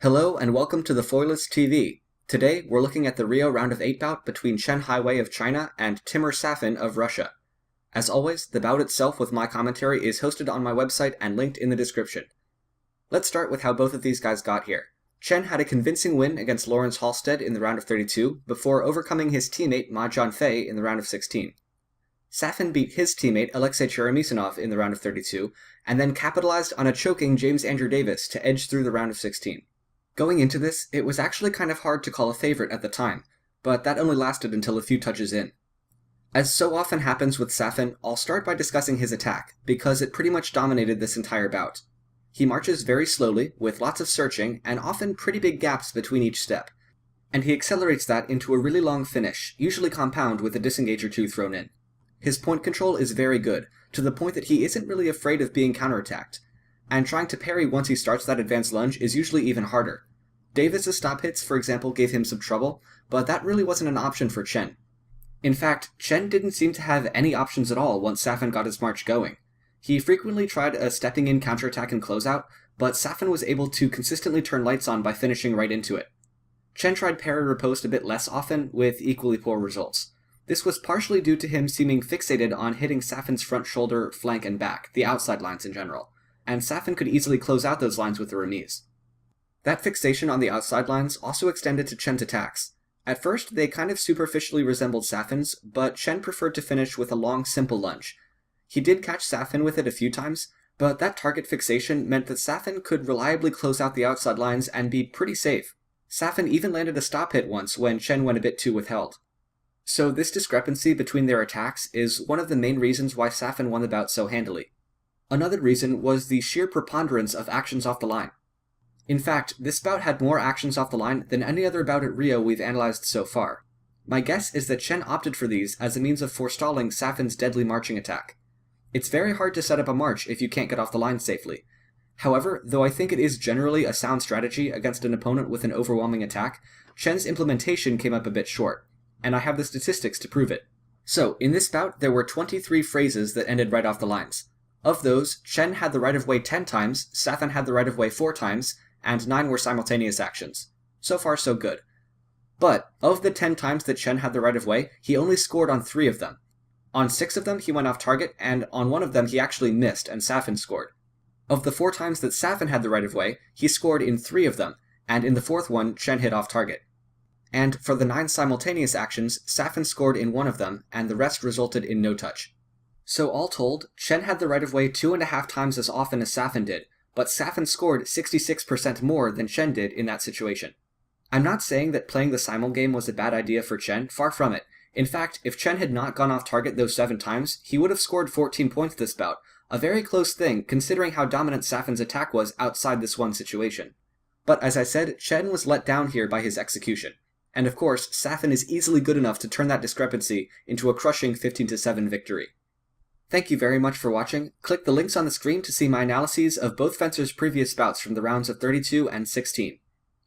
Hello and welcome to the Foilist TV. Today we're looking at the Rio round of 8 bout between Chen Highway of China and Timur Safin of Russia. As always, the bout itself with my commentary is hosted on my website and linked in the description. Let's start with how both of these guys got here. Chen had a convincing win against Lawrence Halstead in the round of 32 before overcoming his teammate Ma Jianfei in the round of 16. Safin beat his teammate Alexei Cheremisinov in the round of 32 and then capitalized on a choking James Andrew Davis to edge through the round of 16. Going into this, it was actually kind of hard to call a favorite at the time, but that only lasted until a few touches in. As so often happens with Safin, I'll start by discussing his attack, because it pretty much dominated this entire bout. He marches very slowly, with lots of searching, and often pretty big gaps between each step, and he accelerates that into a really long finish, usually compound with a disengage or two thrown in. His point control is very good, to the point that he isn't really afraid of being counterattacked, and trying to parry once he starts that advanced lunge is usually even harder. Davis' stop hits, for example, gave him some trouble, but that really wasn't an option for Chen. In fact, Chen didn't seem to have any options at all once Safin got his march going. He frequently tried a stepping-in counterattack and closeout, but Safin was able to consistently turn lights on by finishing right into it. Chen tried parry riposte a bit less often, with equally poor results. This was partially due to him seeming fixated on hitting Safin's front shoulder, flank, and back, the outside lines in general, and Safin could easily close out those lines with the remise. That fixation on the outside lines also extended to Chen's attacks. At first, they kind of superficially resembled Safin's, but Chen preferred to finish with a long, simple lunge. He did catch Safin with it a few times, but that target fixation meant that Safin could reliably close out the outside lines and be pretty safe. Safin even landed a stop hit once when Chen went a bit too withheld. So this discrepancy between their attacks is one of the main reasons why Safin won the bout so handily. Another reason was the sheer preponderance of actions off the line. In fact, this bout had more actions off the line than any other bout at Rio we've analyzed so far. My guess is that Chen opted for these as a means of forestalling Safin's deadly marching attack. It's very hard to set up a march if you can't get off the line safely. However, though I think it is generally a sound strategy against an opponent with an overwhelming attack, Chen's implementation came up a bit short, and I have the statistics to prove it. So, in this bout, there were 23 phrases that ended right off the lines. Of those, Chen had the right-of-way 10 times, Safin had the right-of-way 4 times, and 9 were simultaneous actions. So far, so good. But, of the 10 times that Chen had the right-of-way, he only scored on 3 of them. On 6 of them, he went off target, and on 1 of them, he actually missed, and Safin scored. Of the 4 times that Safin had the right-of-way, he scored in 3 of them, and in the 4th one, Chen hit off target. And for the 9 simultaneous actions, Safin scored in 1 of them, and the rest resulted in no touch. So all told, Chen had the right-of-way 2.5 times as often as Safin did, but Safin scored 66% more than Chen did in that situation. I'm not saying that playing the simul game was a bad idea for Chen, far from it. In fact, if Chen had not gone off target those 7 times, he would have scored 14 points this bout, a very close thing considering how dominant Safin's attack was outside this one situation. But as I said, Chen was let down here by his execution. And of course, Safin is easily good enough to turn that discrepancy into a crushing 15-7 victory. Thank you very much for watching. Click the links on the screen to see my analyses of both fencers' previous bouts from the rounds of 32 and 16.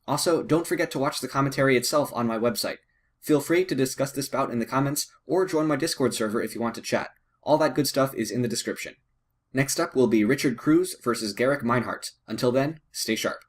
Also, don't forget to watch the commentary itself on my website. Feel free to discuss this bout in the comments, or join my Discord server if you want to chat. All that good stuff is in the description. Next up will be Richard Cruz versus Garrick Meinhardt. Until then, stay sharp.